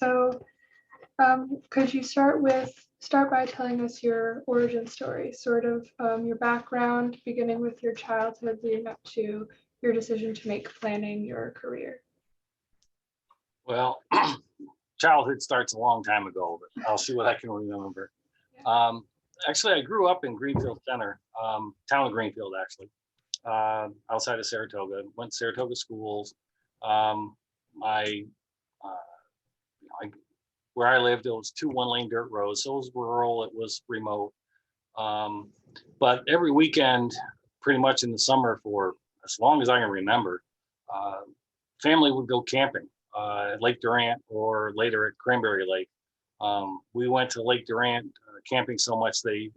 So could you start by telling us your origin story, sort of your background, beginning with your childhood leading up to your decision to make planning your career? Well, childhood starts a long time ago, but I'll see what I can remember. Actually, I grew up in Greenfield Center, town of Greenfield, actually, outside of Saratoga. Went to Saratoga schools. Where I lived, it was 2 one-lane dirt roads, so it was rural, it was remote. But every weekend, pretty much in the summer for as long as I can remember, family would go camping at Lake Durant or later at Cranberry Lake. We went to Lake Durant camping so much they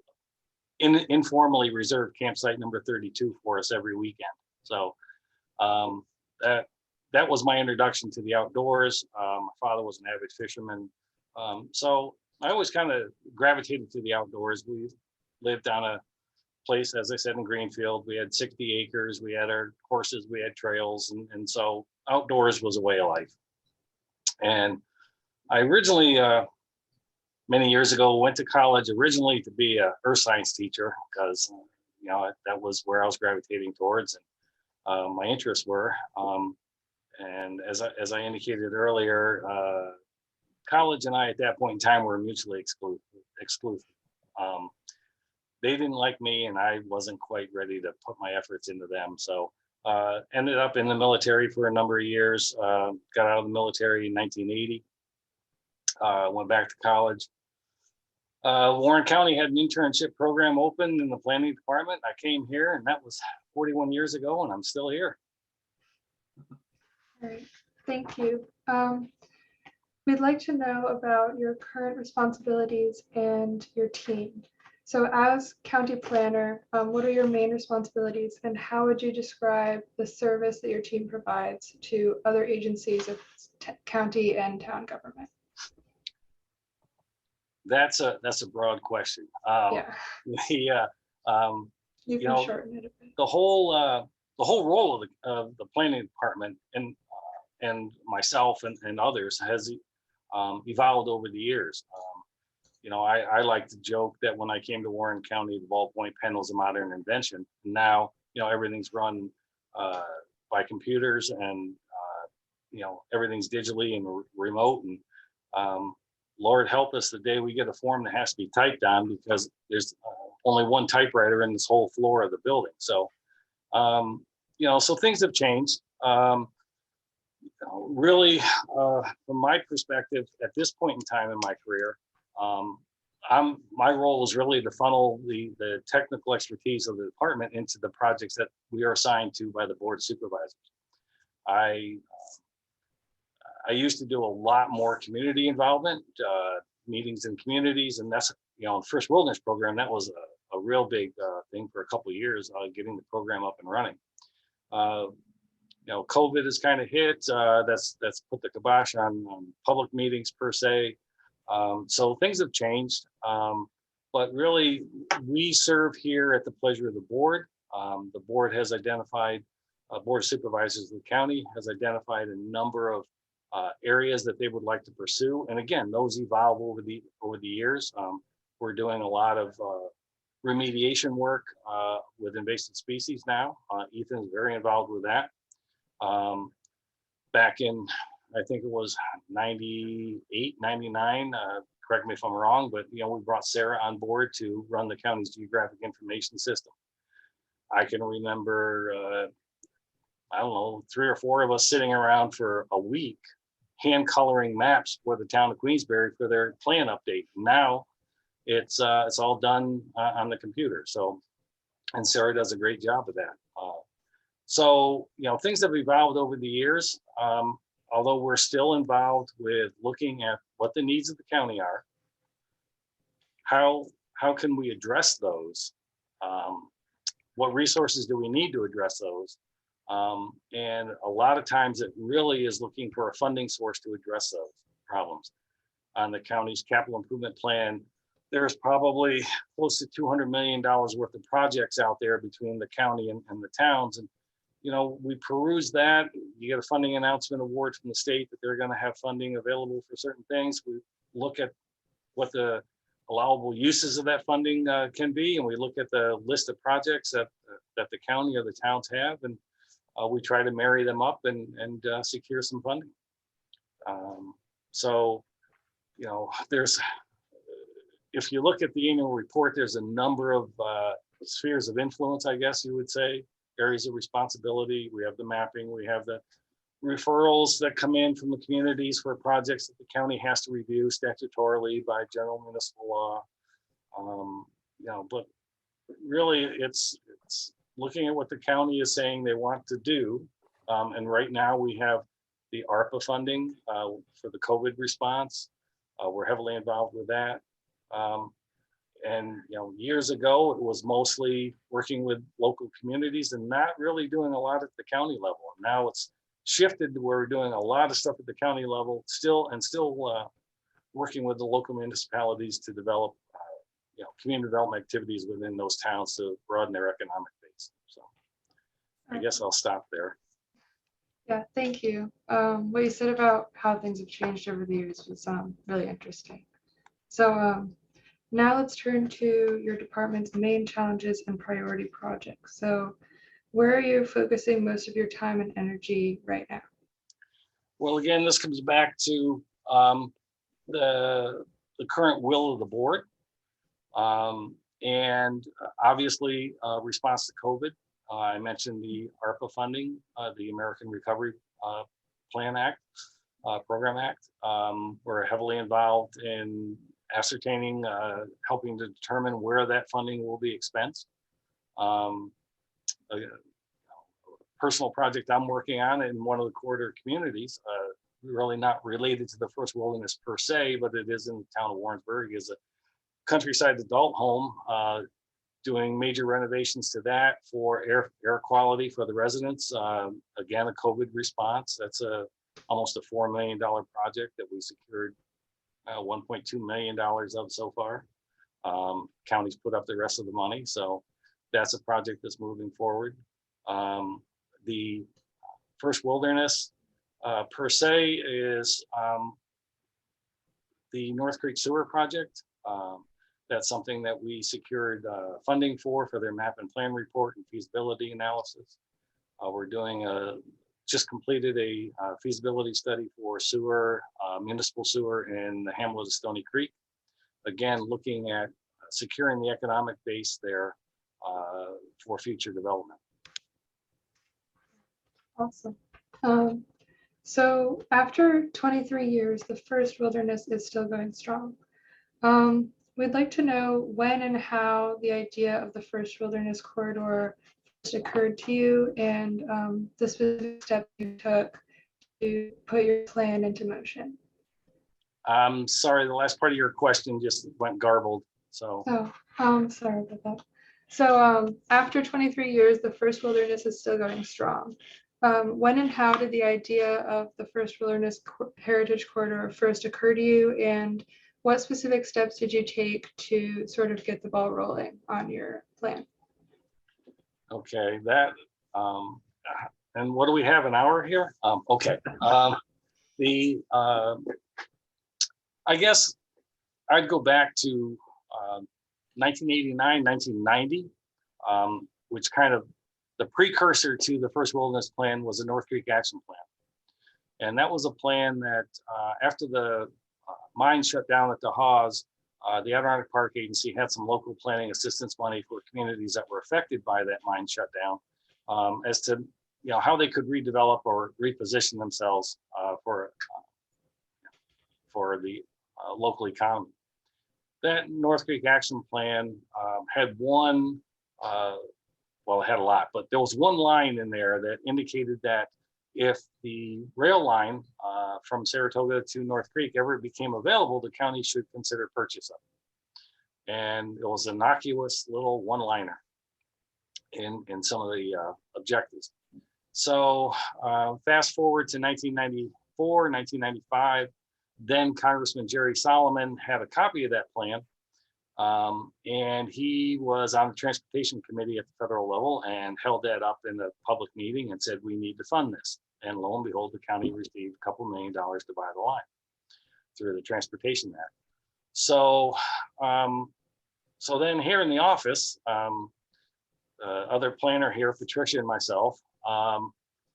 informally reserved campsite number 32 for us every weekend. So that was my introduction to the outdoors. My father was an avid fisherman. So I always kind of gravitated to the outdoors. We lived on a place, as I said, in Greenfield. We had 60 acres. We had our courses, we had trails. And so outdoors was a way of life. And I originally, many years ago, went to college originally to be a earth science teacher because, that was where I was gravitating towards and my interests were. And as I indicated earlier, college and I at that point in time were mutually exclusive. They didn't like me and I wasn't quite ready to put my efforts into them. So ended up in the military for a number of years, got out of the military in 1980, went back to college. Warren County had an internship program open in the planning department. I came here and that was 41 years ago and I'm still here. All right, thank you. We'd like to know about your current responsibilities and your team. So as county planner, what are your main responsibilities and how would you describe the service that your team provides to other agencies of county and town government? That's a broad question. Yeah. You can shorten it a bit. The whole role of the planning department and myself and others has evolved over the years. I like to joke that when I came to Warren County, the ballpoint pen was a modern invention. Now, everything's run by computers and, everything's digitally and remote. And Lord help us the day we get a form that has to be typed on because there's only one typewriter in this whole floor of the building. So, so things have changed. Really, from my perspective, at this point in time in my career, my role is really to funnel the technical expertise of the department into the projects that we are assigned to by the board of supervisors. I used to do a lot more community involvement, meetings in communities, and that's, in First Wilderness program, that was a real big thing for a couple of years, getting the program up and running. COVID has kind of hit, that's put the kibosh on public meetings per se. So things have changed, but really we serve here at the pleasure of the board. The board has identified, board of supervisors of the county has identified a number of areas that they would like to pursue. And again, those evolve over the years. We're doing a lot of remediation work with invasive species now. Ethan's very involved with that. Back in, I think it was 98, 99, correct me if I'm wrong, but we brought Sarah on board to run the county's geographic information system. I can remember, I don't know, 3 or 4 of us sitting around for a week, hand coloring maps for the town of Queensbury for their plan update. Now it's all done on the computer. So, and Sarah does a great job of that. So, things have evolved over the years. Although we're still involved with looking at what the needs of the county are, how can we address those? What resources do we need to address those? And a lot of times it really is looking for a funding source to address those problems. On the county's capital improvement plan, there's probably close to $200 million worth of projects out there between the county and the towns. And, we peruse that. You get a funding announcement award from the state that they're going to have funding available for certain things. We look at what the allowable uses of that funding can be, and we look at the list of projects that the county or the towns have, and we try to marry them up and secure some funding. So, there's, if you look at the annual report, there's a number of spheres of influence, I guess you would say, areas of responsibility. We have the mapping, we have the referrals that come in from the communities for projects that the county has to review statutorily by general municipal law. But really it's looking at what the county is saying they want to do. And right now we have the ARPA funding for the COVID response. We're heavily involved with that. And years ago, it was mostly working with local communities and not really doing a lot at the county level. And now it's shifted to where we're doing a lot of stuff at the county level, still working with the local municipalities to develop, community development activities within those towns to broaden their economic base. So I guess I'll stop there. Yeah, thank you. What you said about how things have changed over the years was really interesting. So now let's turn to your department's main challenges and priority projects. So where are you focusing most of your time and energy right now? Well, again, this comes back to the current will of the board. And obviously response to COVID. I mentioned the ARPA funding, the American Recovery Plan Act, Program Act. We're heavily involved in ascertaining, helping to determine where that funding will be expensed. A personal project I'm working on in one of the corridor communities, really not related to the First Wilderness per se, but it is in the town of Warrensburg, is a countryside adult home, doing major renovations to that for air quality for the residents. Again, a COVID response. That's almost a $4 million project that we secured $1.2 million of so far. Counties put up the rest of the money. So that's a project that's moving forward. The First Wilderness per se is the North Creek Sewer Project. That's something that we secured funding for their map and plan report and feasibility analysis. We're doing just completed a feasibility study for sewer, municipal sewer in the hamlet of Stony Creek. Again, looking at securing the economic base there for future development. Awesome. So after 23 years, the First Wilderness is still going strong. We'd like to know when and how the idea of the First Wilderness Corridor first occurred to you and the specific steps you took to put your plan into motion. I'm sorry, the last part of your question just went garbled. So. Oh, sorry about that. So after 23 years, the First Wilderness is still going strong. When and how did the idea of the First Wilderness Heritage Corridor first occur to you, and what specific steps did you take to sort of get the ball rolling on your plan? Okay, that, and what do we have, an hour here? Okay, I guess I'd go back to 1989, 1990, which kind of the precursor to the First Wilderness Plan was the North Creek Action Plan. And that was a plan that after the mine shut down at the Hawes, the Adirondack Park Agency had some local planning assistance money for communities that were affected by that mine shutdown, as to how they could redevelop or reposition themselves for the local economy. That North Creek Action Plan had one, well, it had a lot, but there was one line in there that indicated that if the rail line from Saratoga to North Creek ever became available, the county should consider purchase of it. And it was an innocuous little one-liner in some of the objectives. So fast forward to 1994, 1995, then Congressman Jerry Solomon had a copy of that plan And he was on the transportation committee at the federal level and held that up in a public meeting and said, we need to fund this. And lo and behold, the county received a couple $1 million to buy the line through the Transportation Act. So, so then here in the office, other planner here, Patricia and myself,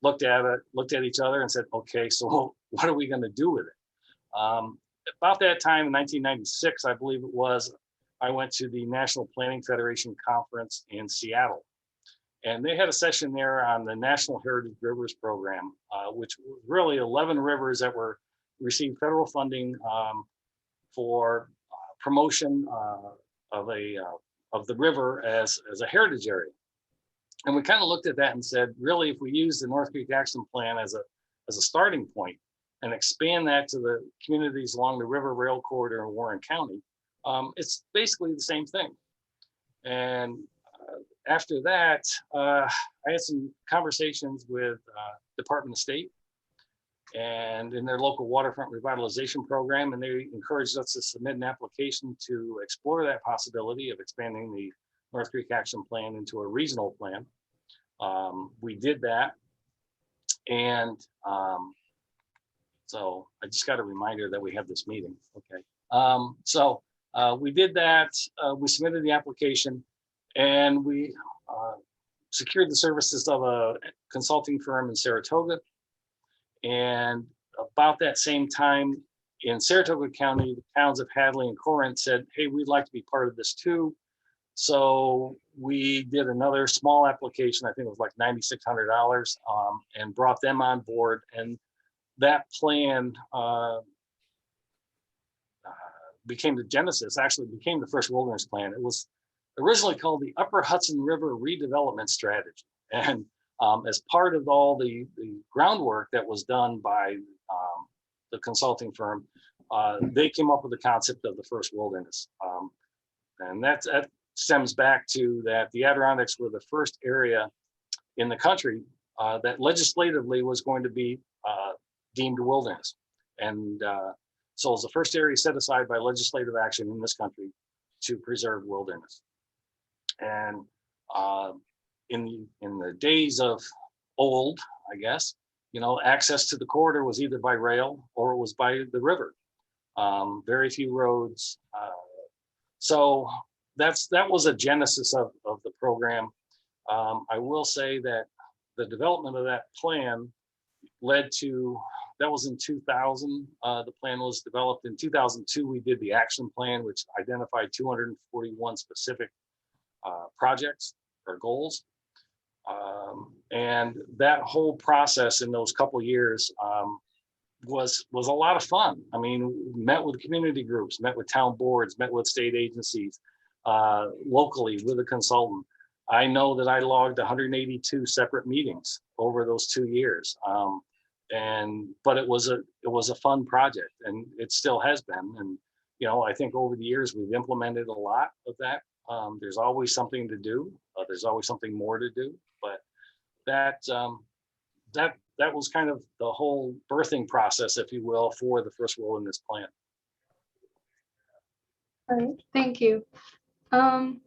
looked at each other and said, okay, so what are we going to do with it? About that time in 1996, I believe it was, I went to the National Planning Federation conference in Seattle. And they had a session there on the National Heritage Rivers Program, which was really 11 rivers that received federal funding for promotion of the river as a heritage area. And we kind of looked at that and said, really, if we use the North Creek Action Plan as a starting point and expand that to the communities along the River Rail Corridor in Warren County, it's basically the same thing. And after that, I had some conversations with Department of State and in their local waterfront revitalization program, and they encouraged us to submit an application to explore that possibility of expanding the North Creek Action Plan into a regional plan. We did that, and so I just got a reminder that we have this meeting. Okay, so we did that. We submitted the application, and we secured the services of a consulting firm in Saratoga. And about that same time in Saratoga County, the towns of Hadley and Corinth said, hey, we'd like to be part of this too. So we did another small application, I think it was like $9,600, and brought them on board. And that plan became the genesis, actually became the first wilderness plan. It was originally called the Upper Hudson River Redevelopment Strategy. And as part of all the groundwork that was done by the consulting firm, they came up with the concept of the first wilderness. And that stems back to that the Adirondacks were the first area in the country that legislatively was going to be deemed a wilderness. And so it was the first area set aside by legislative action in this country to preserve wilderness. And in the days of old, I guess, you know, access to the corridor was either by rail or it was by the river. Very few roads. So that was a genesis of the program. I will say that the development of that plan led to, that was in 2000. The plan was developed in 2002. We did the action plan, which identified 241 specific projects or goals. And that whole process in those couple years was a lot of fun. I mean, met with community groups, met with town boards, met with state agencies, locally with a consultant. I know that I logged 182 separate meetings over those 2 years. But it was a fun project, and it still has been. And, you know, I think over the years we've implemented a lot of that. There's always something to do. There's always something more to do, but that was kind of the whole birthing process, if you will, for the first wilderness plan. All right, thank you.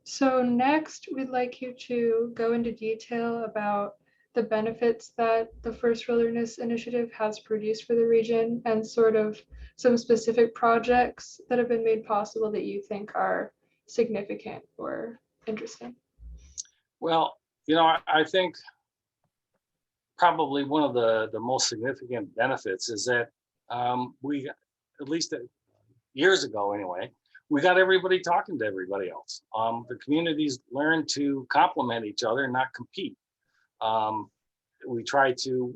So next, we'd like you to go into detail about the benefits that the First Wilderness Initiative has produced for the region and sort of some specific projects that have been made possible that you think are significant or interesting. Well, you know, I think probably one of the most significant benefits is that we, at least years ago anyway, we got everybody talking to everybody else. The communities learned to complement each other and not compete. We try to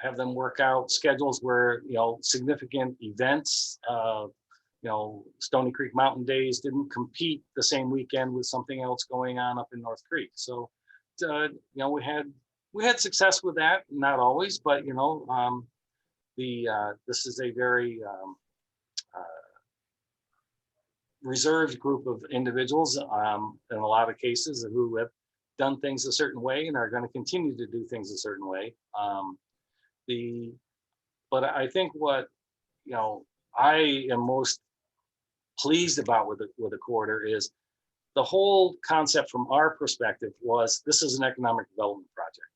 have them work out schedules where, you know, significant events, you know, Stony Creek Mountain Days didn't compete the same weekend with something else going on up in North Creek. So, you know, we had success with that, not always, but, you know, this is a very reserved group of individuals in a lot of cases who have done things a certain way and are going to continue to do things a certain way. But I think what, you know, I am most pleased about with the corridor is the whole concept from our perspective was this is an economic development project.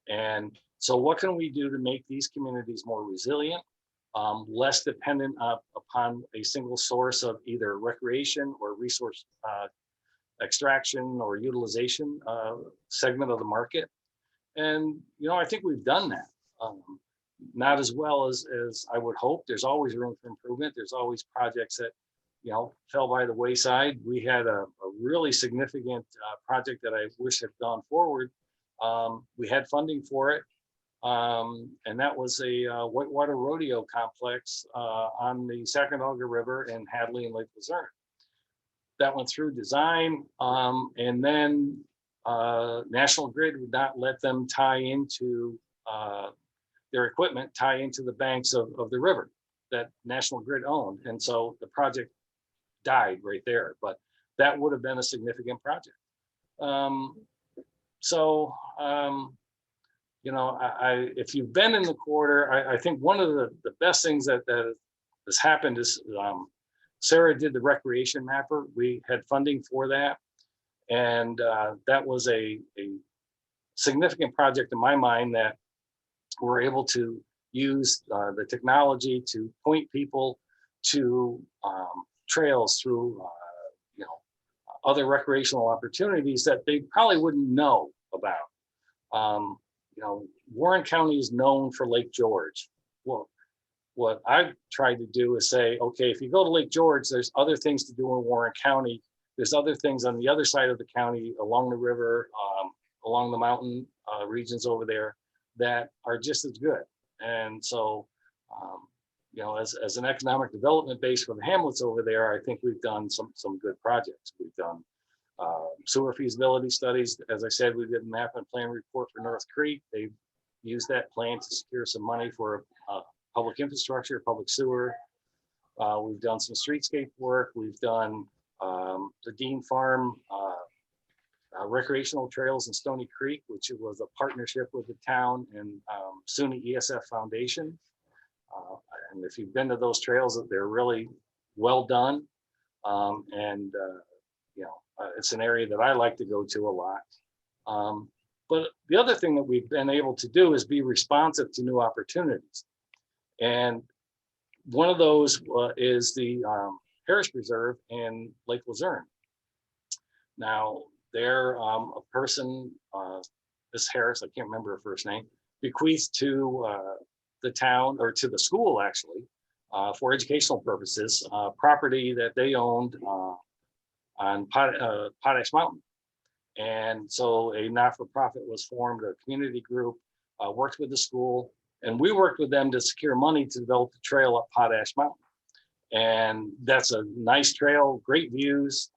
And so what can we do to make these communities more resilient, less dependent upon a single source of either recreation or resource extraction or utilization segment of the market? And, I think we've done that. Not as well as I would hope. There's always room for improvement. There's always projects that, fell by the wayside. We had a really significant project that I wish had gone forward. We had funding for it. And that was a whitewater rodeo complex on the Sacandaga River in Hadley and Lake Luzerne. That went through design, and then National Grid would not let them tie into their equipment, tie into the banks of the river that National Grid owned. And so the project died right there, but that would have been a significant project. If you've been in the corridor, I think one of the best things that has happened is Sarah did the recreation mapper. We had funding for that. And that was a significant project in my mind that we're able to use the technology to point people to trails through other recreational opportunities that they probably wouldn't know about. Warren County is known for Lake George. Well, what I've tried to do is say, okay, if you go to Lake George, there's other things to do in Warren County. There's other things on the other side of the county, along the river, along the mountain regions over there that are just as good. And so, as an economic development base for the hamlets over there, I think we've done some good projects. We've done sewer feasibility studies. As I said, we did a map and plan report for North Creek. They've used that plan to secure some money for public infrastructure, public sewer. We've done some streetscape work. We've done the Dean Farm recreational trails in Stony Creek, which was a partnership with the town and SUNY ESF Foundation. And if you've been to those trails, they're really well done. It's an area that I like to go to a lot. But the other thing that we've been able to do is be responsive to new opportunities. And one of those is the Harris Preserve in Lake Luzerne. Now, there, a person, Miss Harris, I can't remember her first name, bequeathed to the town, or to the school actually, for educational purposes, property that they owned on Potash Mountain. And so a not-for-profit was formed, a community group, worked with the school, and we worked with them to secure money to develop the trail up Potash Mountain. And that's a nice trail, great views.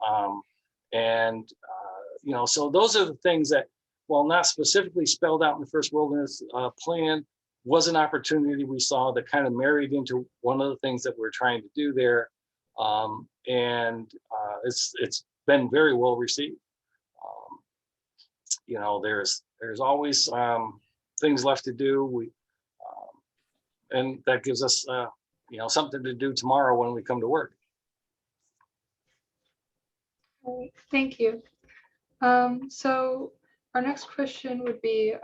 So those are the things that, while not specifically spelled out in the first wilderness plan, was an opportunity we saw that kind of married into one of the things that we're trying to do there. It's been very well received. There's always things left to do. And that gives us something to do tomorrow when we come to work. All right, thank you. So our next question would be,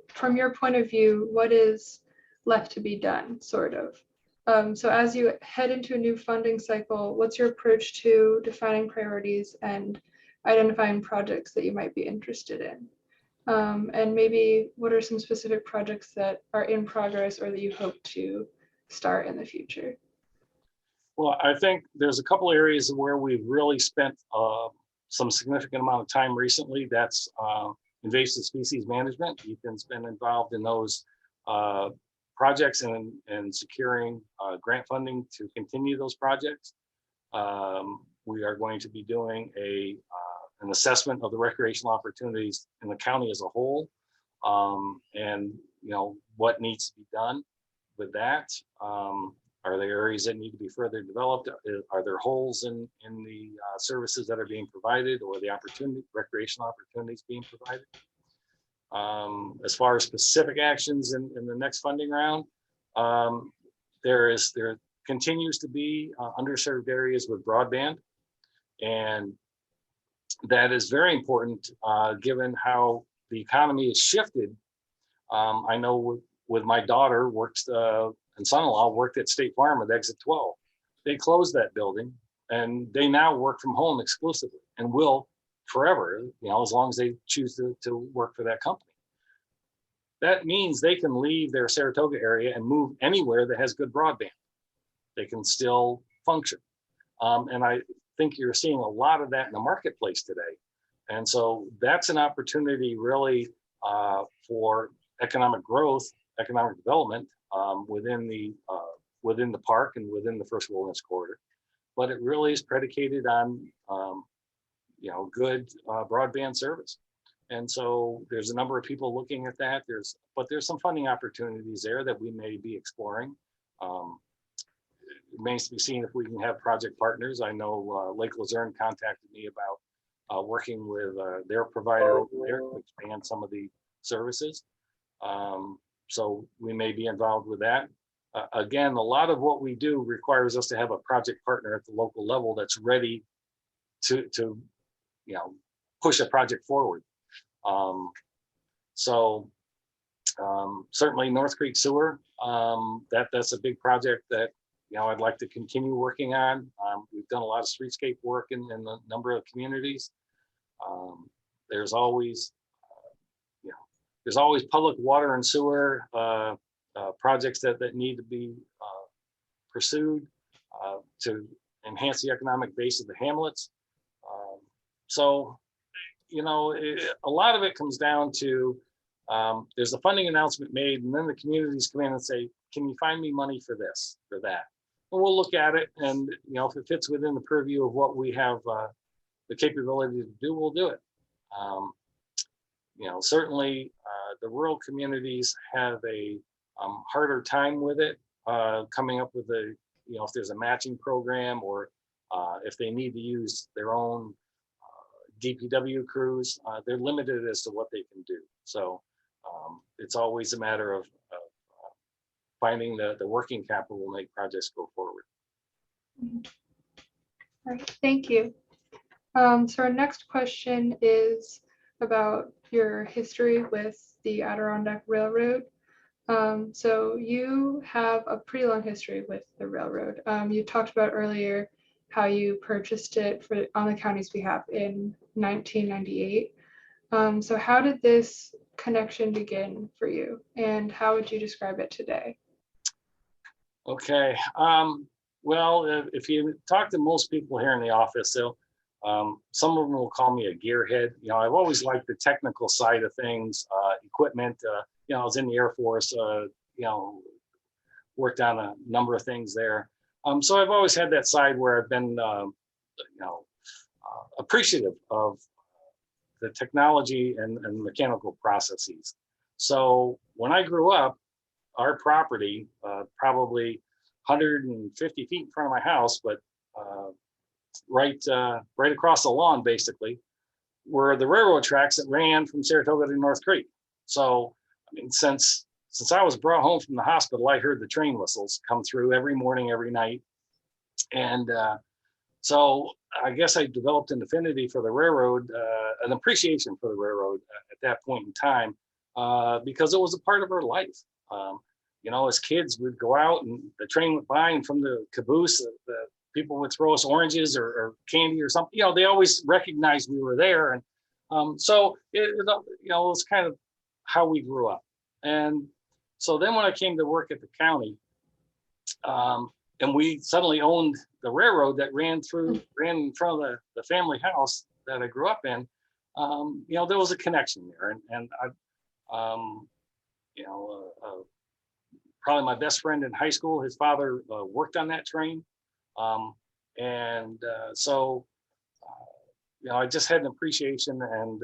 from your point of view, what is left to be done, sort of? So as you head into a new funding cycle, what's your approach to defining priorities and identifying projects that you might be interested in? And maybe what are some specific projects that are in progress or that you hope to start in the future? Well, I think there's a couple areas where we've really spent some significant amount of time recently. That's invasive species management. Ethan's been involved in those projects and securing grant funding to continue those projects. We are going to be doing an assessment of the recreational opportunities in the county as a whole, and what needs to be done with that. Are there areas that need to be further developed? Are there holes in the services that are being provided, or the recreational opportunities being provided? As far as specific actions in the next funding round, there continues to be underserved areas with broadband. And that is very important given how the economy has shifted. I know with my daughter works and son-in-law worked at State Farm at Exit 12. They closed that building and they now work from home exclusively and will forever, as long as they choose to work for that company. That means they can leave their Saratoga area and move anywhere that has good broadband. They can still function. And I think you're seeing a lot of that in the marketplace today. And so that's an opportunity really for economic growth, economic development within the park and within the First Wilderness Corridor. But it really is predicated on good broadband service. And so there's a number of people looking at that. But there's some funding opportunities there that we may be exploring. It remains to be seen if we can have project partners. I know Lake Luzerne contacted me about working with their provider over there to expand some of the services. So we may be involved with that. Again, a lot of what we do requires us to have a project partner at the local level that's ready to push a project forward. Certainly North Creek Sewer, that's a big project that I'd like to continue working on. We've done a lot of streetscape work in a number of communities. There's always public water and sewer projects that need to be pursued to enhance the economic base of the hamlets. A lot of it comes down to there's a funding announcement made, and then the communities come in and say, can you find me money for this, for that? And we'll look at it, and if it fits within the purview of what we have the capability to do, we'll do it. Certainly the rural communities have a harder time with it, coming up with if there's a matching program, or if they need to use their own DPW crews, they're limited as to what they can do. So it's always a matter of finding the working capital will make projects go forward. All right, thank you. So our next question is about your history with the Adirondack Railroad. So you have a pretty long history with the railroad. You talked about earlier how you purchased it on the county's behalf in 1998. So how did this connection begin for you, and how would you describe it today? Okay. Well, if you talk to most people here in the office, some of them will call me a gearhead. I've always liked the technical side of things, equipment. I was in the Air Force, worked on a number of things there. So I've always had that side where I've been, appreciative of the technology and mechanical processes. So when I grew up, our property, probably 150 feet in front of my house, but right across the lawn, basically, were the railroad tracks that ran from Saratoga to North Creek. So, since I was brought home from the hospital, I heard the train whistles come through every morning, every night. And so I guess I developed an affinity for the railroad, an appreciation for the railroad at that point in time, because it was a part of our life. As kids, we'd go out and the train went by, and from the caboose, the people would throw us oranges or candy or something. They always recognized we were there. And so it was kind of how we grew up. And so then when I came to work at the county, and we suddenly owned the railroad that ran in front of the family house that I grew up in, there was a connection there. And I, probably my best friend in high school, his father worked on that train. So I just had an appreciation, and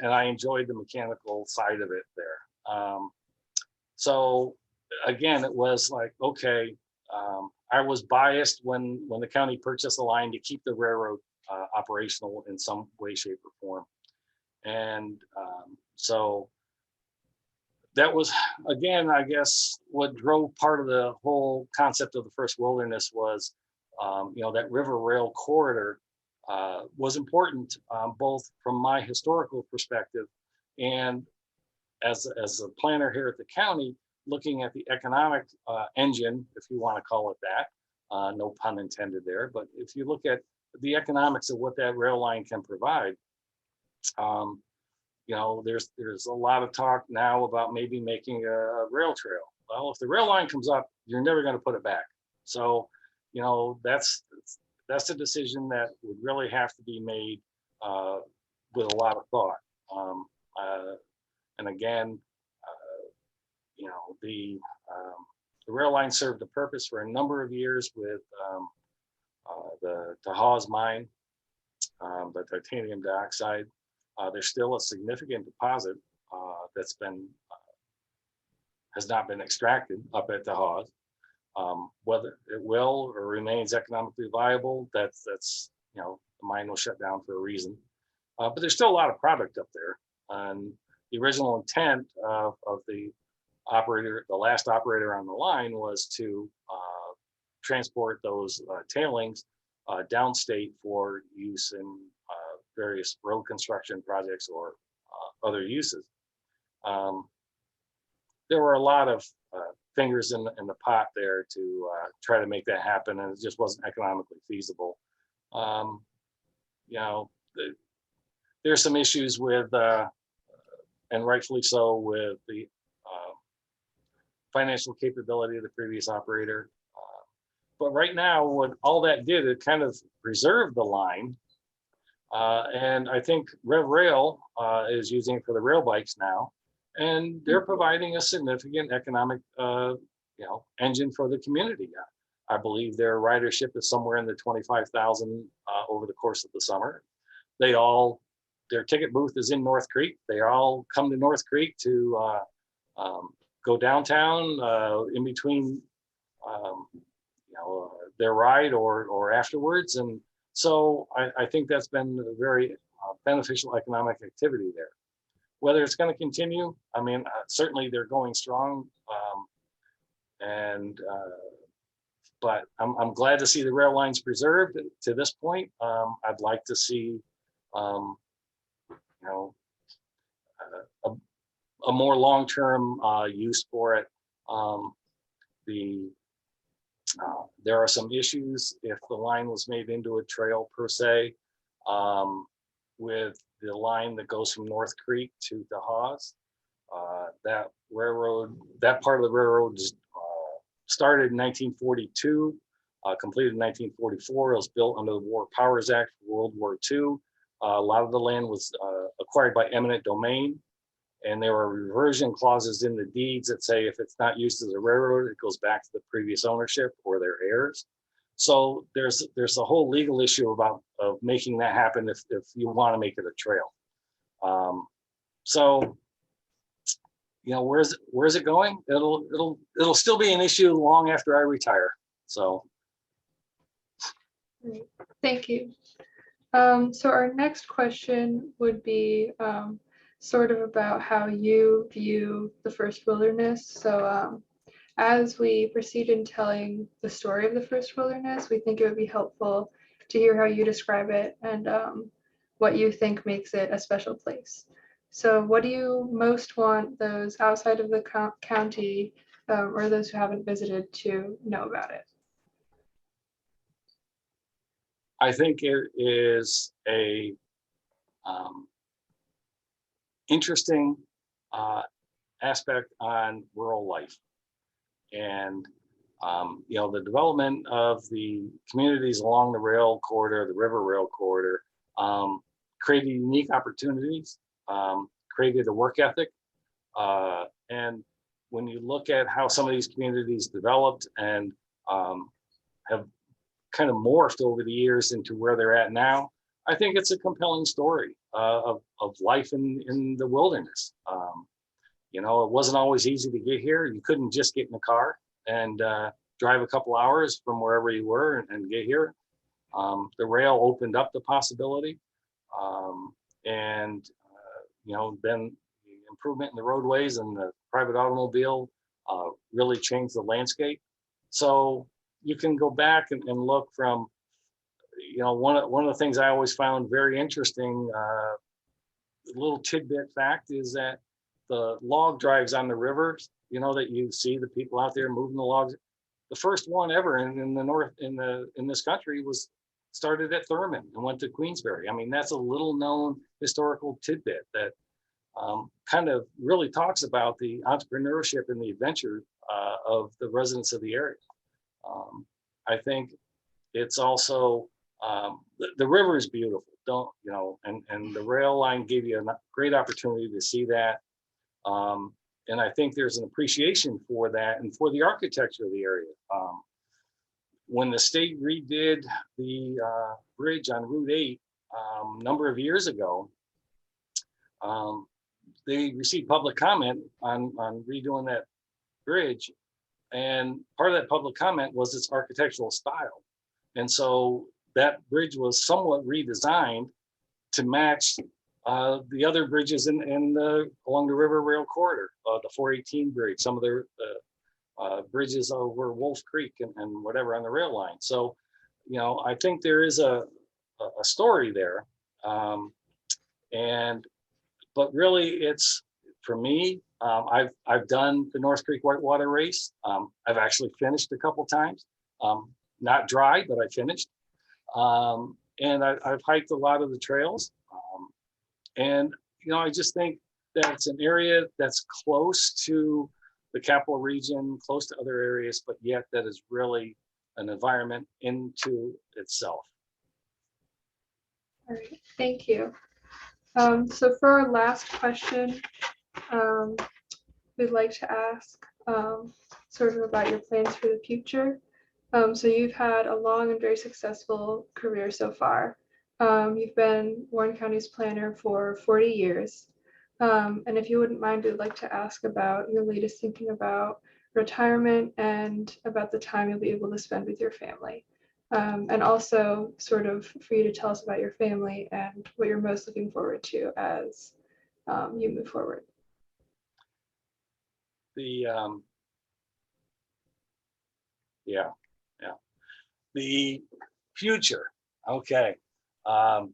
I enjoyed the mechanical side of it there. So again, it was like, okay, I was biased when the county purchased the line to keep the railroad operational in some way, shape, or form. And so that was, again, I guess, what drove part of the whole concept of the first wilderness was, that river rail corridor was important, both from my historical perspective and as a planner here at the county, looking at the economic engine, if you want to call it that, no pun intended there, but if you look at the economics of what that rail line can provide, there's a lot of talk now about maybe making a rail trail. Well, if the rail line comes up, you're never going to put it back. So, that's a decision that would really have to be made with a lot of thought. And again, the rail line served a purpose for a number of years with the CoHost mine, the titanium dioxide. There's still a significant deposit that's has not been extracted up at the CoHost. Whether it will or remains economically viable, that's the mine was shut down for a reason. But there's still a lot of product up there. And the original intent of the operator, the last operator on the line, was to transport those tailings downstate for use in various road construction projects or other uses. There were a lot of fingers in the pot there to try to make that happen, and it just wasn't economically feasible. There's some issues with, and rightfully so, with the financial capability of the previous operator. But right now, what all that did, it kind of preserved the line. And I think Rev Rail is using it for the rail bikes now, and they're providing a significant economic, engine for the community. I believe their ridership is somewhere in the 25,000 over the course of the summer. Their ticket booth is in North Creek. They all come to North Creek to go downtown in between, their ride or afterwards. And so I think that's been a very beneficial economic activity there. Whether it's going to continue, I mean, certainly they're going strong, but I'm glad to see the rail lines preserved to this point. I'd like to see, a more long-term use for it. There are some issues if the line was made into a trail per se, with the line that goes from North Creek to the CoHost. That part of the railroad started in 1942, completed in 1944. It was built under the War Powers Act, World War II. A lot of the land was acquired by eminent domain, and there were reversion clauses in the deeds that say if it's not used as a railroad, it goes back to the previous ownership or their heirs. So there's a whole legal issue of making that happen if you want to make it a trail. Where's it going? It'll still be an issue long after I retire. So. Great. Thank you. So our next question would be sort of about how you view the first wilderness. So as we proceed in telling the story of the first wilderness, we think it would be helpful to hear how you describe it and what you think makes it a special place. So what do you most want those outside of the county or those who haven't visited to know about it? I think it is a interesting aspect on rural life. And the development of the communities along the rail corridor, the river rail corridor, created unique opportunities, created a work ethic. And when you look at how some of these communities developed and have kind of morphed over the years into where they're at now, I think it's a compelling story of life in the wilderness. It wasn't always easy to get here. You couldn't just get in a car and drive a couple hours from wherever you were and get here. The rail opened up the possibility. Then the improvement in the roadways and the private automobile really changed the landscape. So you can go back and look from, one of the things I always found very interesting, little tidbit fact is that the log drives on the rivers, that you see the people out there moving the logs. The first one ever in the north in this country was started at Thurman and went to Queensbury. I mean, that's a little known historical tidbit that kind of really talks about the entrepreneurship and the adventure of the residents of the area. I think it's also the river is beautiful, and the rail line gave you a great opportunity to see that. And I think there's an appreciation for that and for the architecture of the area. When the state redid the bridge on Route 8 a number of years ago, they received public comment on redoing that bridge. And part of that public comment was its architectural style. And so that bridge was somewhat redesigned to match the other bridges along the River Rail corridor, the 418 bridge, some of the bridges over Wolf Creek and whatever on the rail line. So, I think there is a story there. But really it's, for me, I've done the North Creek Whitewater Race. I've actually finished a couple times, not dry, but I finished. And I've hiked a lot of the trails. And, I just think that it's an area that's close to the capital region, close to other areas, but yet that is really an environment into itself. All right, thank you. So for our last question, we'd like to ask sort of about your plans for the future. So you've had a long and very successful career so far. You've been Warren County's planner for 40 years. And if you wouldn't mind, we'd like to ask about your latest thinking about retirement and about the time you'll be able to spend with your family. And also sort of for you to tell us about your family and what you're most looking forward to as you move forward. The future. Okay. I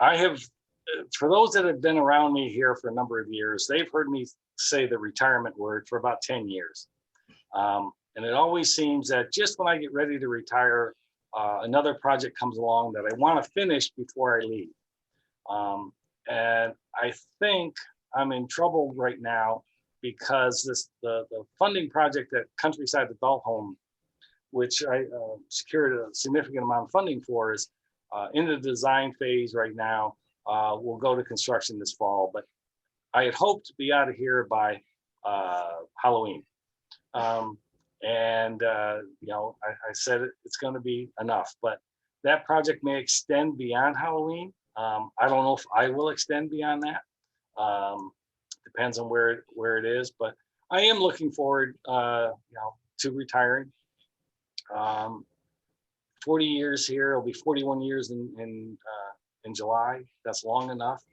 have, for those that have been around me here for a number of years, they've heard me say the retirement word for about 10 years. And it always seems that just when I get ready to retire, another project comes along that I want to finish before I leave. And I think I'm in trouble right now because the funding project at Countryside Adult Home, which I secured a significant amount of funding for, is in the design phase right now. We'll go to construction this fall, but I had hoped to be out of here by Halloween. I said it's going to be enough, but that project may extend beyond Halloween. I don't know if I will extend beyond that. Depends on where it is, but I am looking forward, to retiring. 40 years here. It'll be 41 years in July. That's long enough.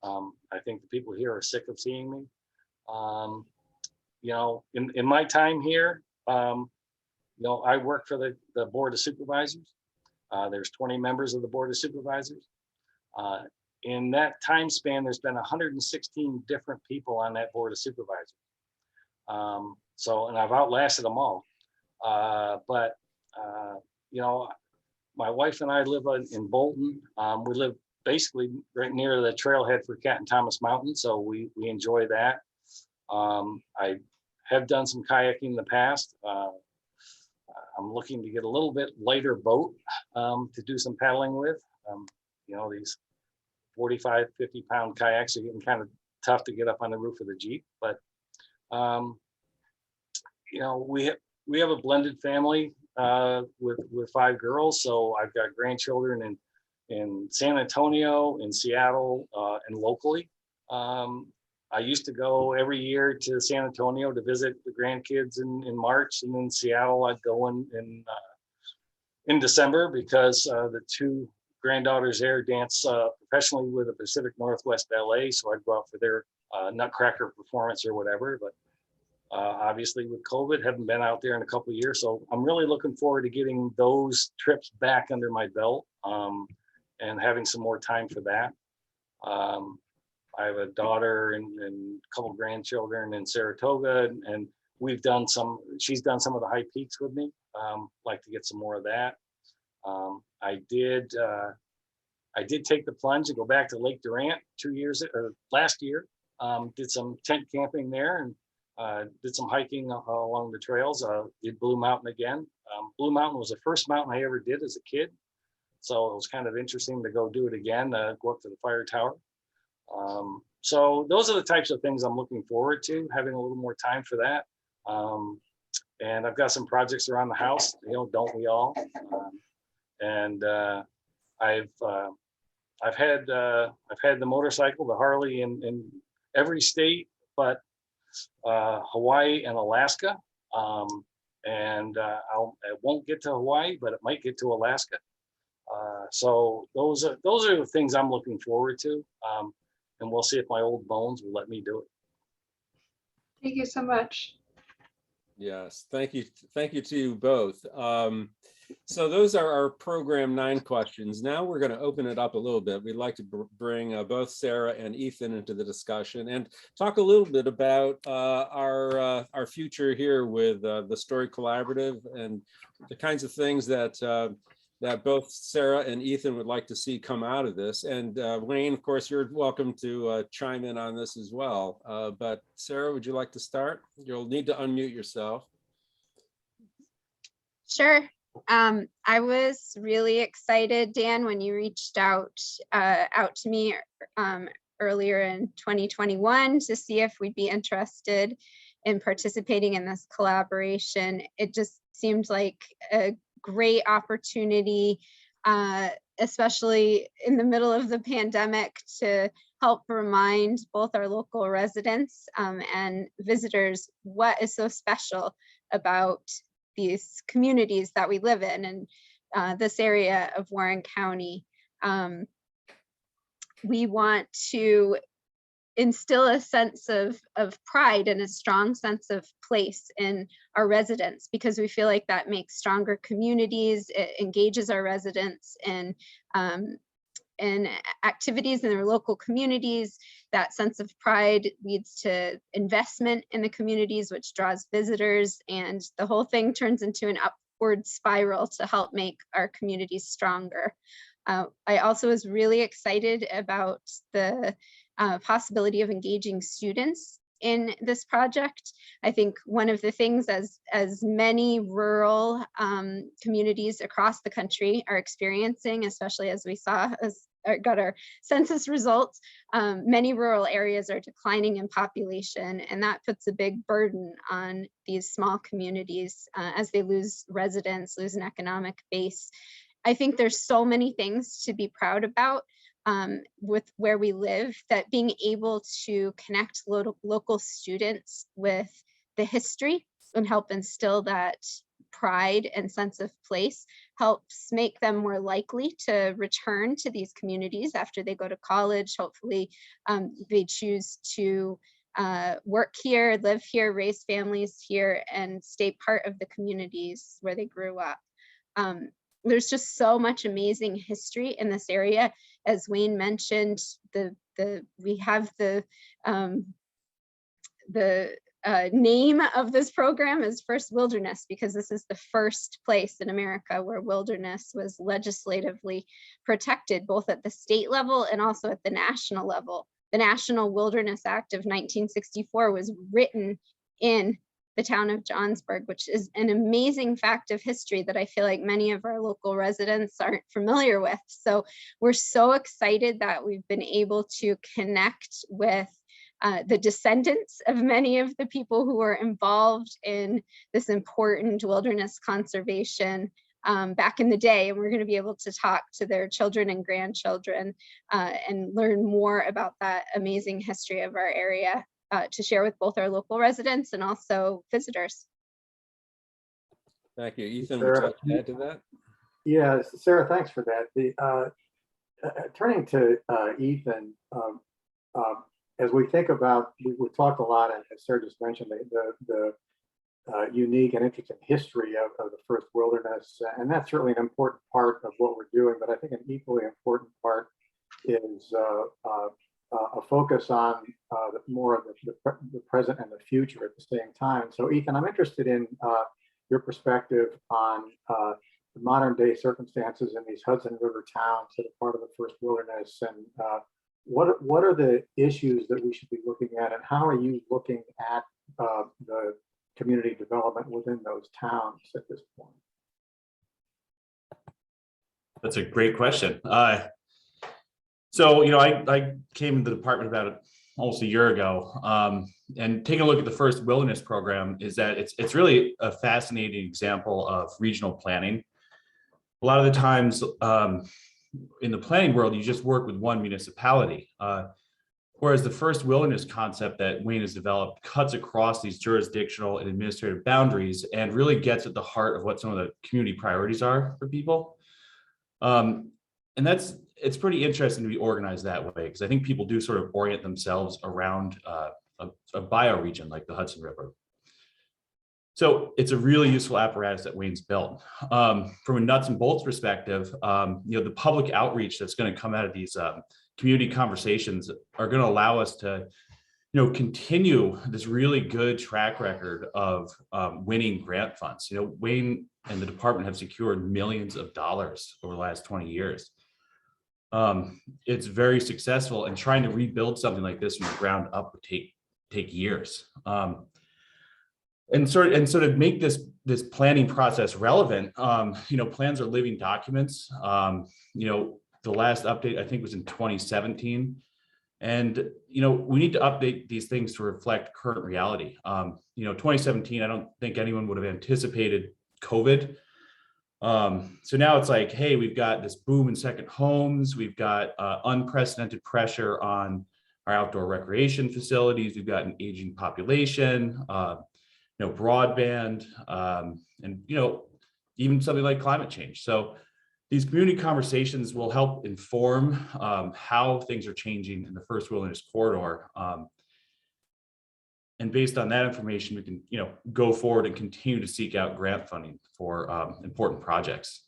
I think the people here are sick of seeing me. In my time here, I work for the Board of Supervisors. There's 20 members of the Board of Supervisors. In that time span, there's been 116 different people on that Board of Supervisors. And I've outlasted them all. My wife and I live in Bolton. We live basically right near the trailhead for Cat and Thomas Mountain, so we enjoy that. I have done some kayaking in the past. I'm looking to get a little bit lighter boat to do some paddling with. These 45, 50-pound kayaks are getting kind of tough to get up on the roof of the Jeep, but we have a blended family with 5 girls. So I've got grandchildren in San Antonio, in Seattle, and locally. I used to go every year to San Antonio to visit the grandkids in March, and in Seattle I'd go in December because the 2 granddaughters there dance professionally with the Pacific Northwest Ballet. So I'd go out for their Nutcracker performance or whatever. But obviously with COVID, haven't been out there in a couple of years. So I'm really looking forward to getting those trips back under my belt and having some more time for that. I have a daughter and a couple of grandchildren in Saratoga, and she's done some of the high peaks with me. Like to get some more of that. I did take the plunge to go back to Lake Durant last year. Did some tent camping there and did some hiking along the trails. Did Blue Mountain again. Blue Mountain was the first mountain I ever did as a kid. So it was kind of interesting to go do it again, go up to the fire tower. So those are the types of things I'm looking forward to, having a little more time for that. And I've got some projects around the house, don't we all? I've had the motorcycle, the Harley in every state, but Hawaii and Alaska. I won't get to Hawaii, but it might get to Alaska. So those are the things I'm looking forward to. And we'll see if my old bones will let me do it. Thank you so much. Yes, thank you to you both. So those are our program 9 questions. Now we're going to open it up a little bit. We'd like to bring both Sarah and Ethan into the discussion and talk a little bit about our future here with the Story Collaborative and the kinds of things that that both Sarah and Ethan would like to see come out of this. And Wayne, of course, you're welcome to chime in on this as well. But Sarah, would you like to start? You'll need to unmute yourself. Sure. I was really excited, Dan, when you reached out to me earlier in 2021 to see if we'd be interested in participating in this collaboration. It just seemed like a great opportunity, especially in the middle of the pandemic, to help remind both our local residents and visitors what is so special about these communities that we live in and this area of Warren County. We want to instill a sense of pride and a strong sense of place in our residents, because we feel like that makes stronger communities. It engages our residents in activities in their local communities. That sense of pride leads to investment in the communities, which draws visitors, and the whole thing turns into an upward spiral to help make our communities stronger. I also was really excited about the possibility of engaging students in this project. I think one of the things, as many rural communities across the country are experiencing, especially as we saw as got our census results, many rural areas are declining in population, and that puts a big burden on these small communities as they lose residents, lose an economic base. I think there's so many things to be proud about with where we live, that being able to connect local students with the history and help instill that pride and sense of place helps make them more likely to return to these communities after they go to college. Hopefully they choose to work here, live here, raise families here, and stay part of the communities where they grew up. There's just so much amazing history in this area. As Wayne mentioned, we have the name of this program is First Wilderness, because this is the first place in America where wilderness was legislatively protected, both at the state level and also at the national level. The National Wilderness Act of 1964 was written in the town of Johnsburg, which is an amazing fact of history that I feel like many of our local residents aren't familiar with. So we're so excited that we've been able to connect with the descendants of many of the people who were involved in this important wilderness conservation back in the day. And we're going to be able to talk to their children and grandchildren and learn more about that amazing history of our area to share with both our local residents and also visitors. Thank you. Ethan, would you like to add to that? Yeah, Sarah, thanks for that. Turning to Ethan, as we think about, we talked a lot, and as Sarah just mentioned, the unique and interesting history of the first wilderness, and that's certainly an important part of what we're doing. But I think an equally important part is a focus on more of the present and the future at the same time. So, Ethan, I'm interested in your perspective on the modern day circumstances in these Hudson River towns that are part of the first wilderness, and what are the issues that we should be looking at, and how are you looking at the community development within those towns at this point? That's a great question. So, I came to the department about almost a year ago, and taking a look at the first wilderness program is that it's really a fascinating example of regional planning. A lot of the times in the planning world, you just work with one municipality, whereas the first wilderness concept that Wayne has developed cuts across these jurisdictional and administrative boundaries and really gets at the heart of what some of the community priorities are for people. And it's pretty interesting to be organized that way, because I think people do sort of orient themselves around a bioregion like the Hudson River. So it's a really useful apparatus that Wayne's built. From a nuts and bolts perspective, the public outreach that's going to come out of these community conversations are going to allow us to, continue this really good track record of winning grant funds. Wayne and the department have secured millions of dollars over the last 20 years. It's very successful, and trying to rebuild something like this from the ground up would take years. And sort of make this planning process relevant. Plans are living documents. The last update I think was in 2017, and we need to update these things to reflect current reality. 2017, I don't think anyone would have anticipated COVID. So now it's like, hey, we've got this boom in second homes. We've got unprecedented pressure on our outdoor recreation facilities. We've got an aging population, broadband, and even something like climate change. So these community conversations will help inform how things are changing in the first wilderness corridor. And based on that information, we can, go forward and continue to seek out grant funding for important projects.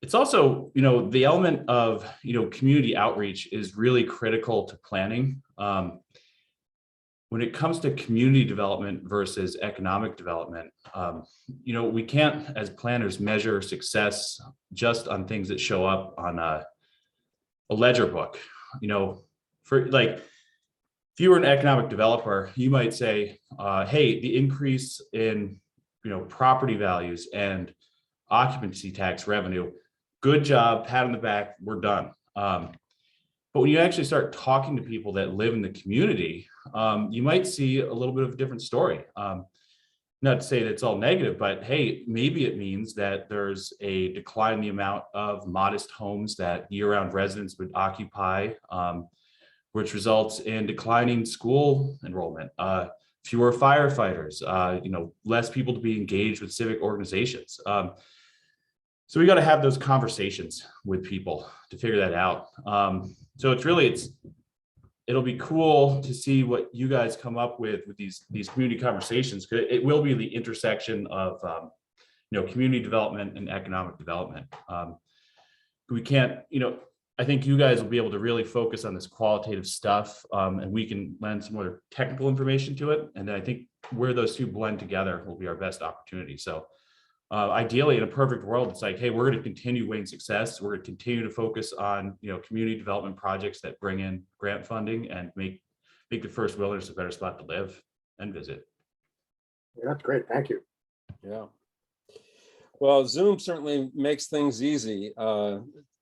It's also, the element of, community outreach is really critical to planning. When it comes to community development versus economic development, we can't, as planners, measure success just on things that show up on a ledger book. If you were an economic developer, you might say, hey, the increase in, property values and occupancy tax revenue, good job, pat on the back, we're done. But when you actually start talking to people that live in the community, you might see a little bit of a different story. Not to say that it's all negative, but hey, maybe it means that there's a decline in the amount of modest homes that year-round residents would occupy, which results in declining school enrollment, fewer firefighters, less people to be engaged with civic organizations. So we got to have those conversations with people to figure that out. So it'll be cool to see what you guys come up with these community conversations, because it will be the intersection of community development and economic development. We can't, I think you guys will be able to really focus on this qualitative stuff, and we can lend some more technical information to it. And then I think where those two blend together will be our best opportunity. So ideally, in a perfect world, it's like, hey, we're going to continue Wayne's success. We're going to continue to focus on, community development projects that bring in grant funding and make the first wilderness a better spot to live and visit. Yeah, that's great. Thank you. Yeah. Well, Zoom certainly makes things easy.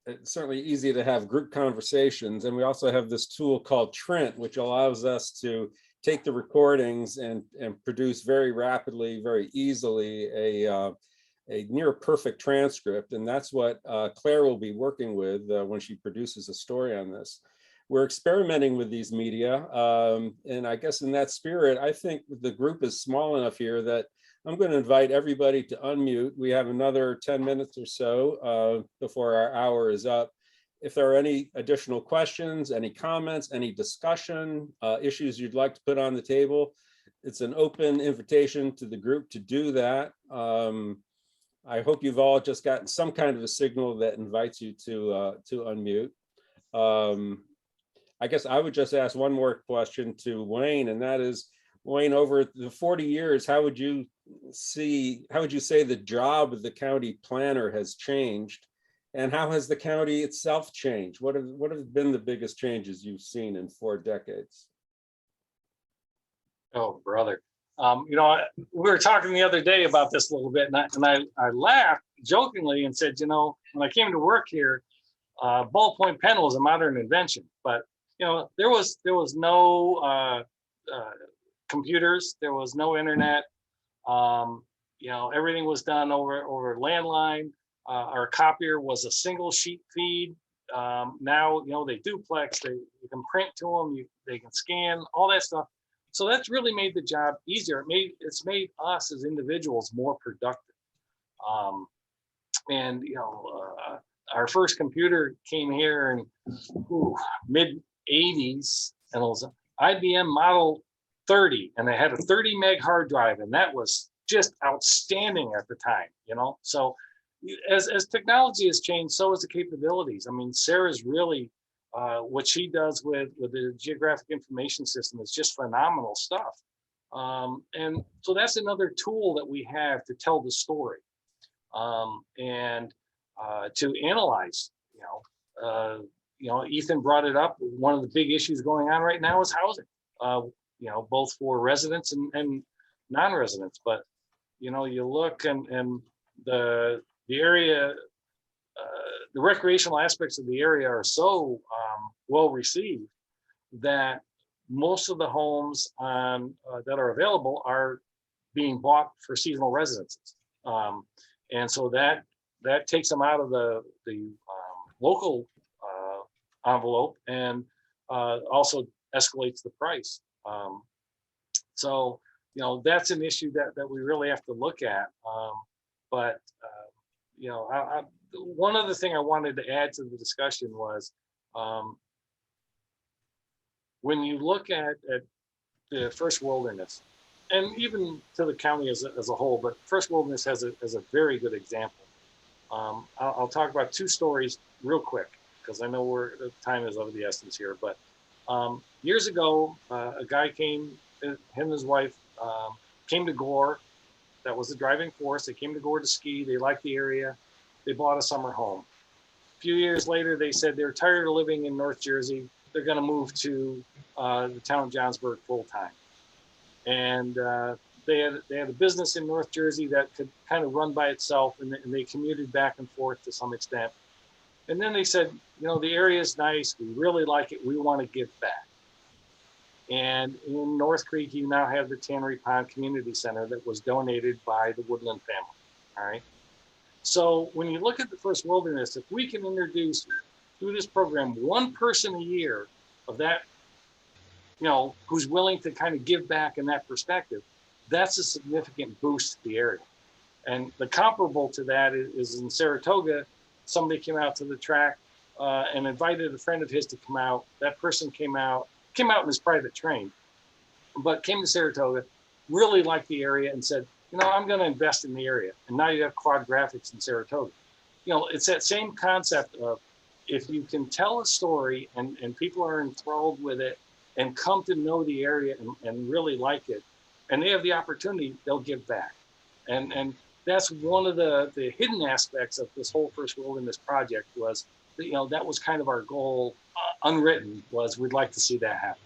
It's certainly easy to have group conversations. And we also have this tool called Trent, which allows us to take the recordings and produce very rapidly, very easily a near perfect transcript. And that's what Claire will be working with when she produces a story on this. We're experimenting with these media. And I guess in that spirit, I think the group is small enough here that I'm going to invite everybody to unmute. We have another 10 minutes or so before our hour is up. if there are any additional questions, any comments, any discussion, issues you'd like to put on the table, it's an open invitation to the group to do that. I hope you've all just gotten some kind of a signal that invites you to unmute. I guess I would just ask one more question to Wayne, and that is, Wayne, over the 40 years, how would you say the job of the county planner has changed? And how has the county itself changed? What have been the biggest changes you've seen in 4 decades? Oh, brother. We were talking the other day about this a little bit, and I laughed jokingly and said, when I came to work here, ballpoint pen was a modern invention, but there was no computers, there was no internet. Everything was done over landline. Our copier was a single sheet feed. Now they duplex. You can print to them. They can scan all that stuff. So that's really made the job easier. It's made us as individuals more productive. Our first computer came here in mid 80s, and it was an IBM Model 30, and they had a 30 meg hard drive, and that was just outstanding at the time. So as technology has changed, so has the capabilities. I mean, Sarah's really what she does with the geographic information system is just phenomenal stuff. And so that's another tool that we have to tell the story, and to analyze. Ethan brought it up. One of the big issues going on right now is housing, both for residents and non-residents. But you look and the area, the recreational aspects of the area are so well received that most of the homes that are available are being bought for seasonal residences, and so that takes them out of the local envelope, and also escalates the price. So that's an issue that we really have to look at. But one other thing I wanted to add to the discussion was, when you look at the First Wilderness, and even to the county as a whole, but First Wilderness has a very good example. I'll talk about 2 stories real quick, because I know the time is of the essence here. But years ago, a guy came, him and his wife came to Gore. That was the driving force. They came to Gore to ski. They liked the area. They bought a summer home. A few years later, they said they're tired of living in North Jersey. They're going to move to the town of Johnsburg full time. And they had a business in North Jersey that could kind of run by itself, and they commuted back and forth to some extent. And then they said, the area is nice. We really like it. We want to give back. And in North Creek, you now have the Tannery Pond Community Center that was donated by the Woodland family. All right. So when you look at the First Wilderness, if we can introduce through this program 1 person a year of that, who's willing to kind of give back in that perspective, that's a significant boost to the area. And the comparable to that is in Saratoga. Somebody came out to the track and invited a friend of his to come out. That person came out in his private train, but came to Saratoga, really liked the area, and said, I'm going to invest in the area. And now you have quad graphics in Saratoga. It's that same concept of, if you can tell a story and people are enthralled with it and come to know the area and really like it, and they have the opportunity, they'll give back. And that's one of the hidden aspects of this whole First Wilderness project was, that was kind of our goal, unwritten, was we'd like to see that happen.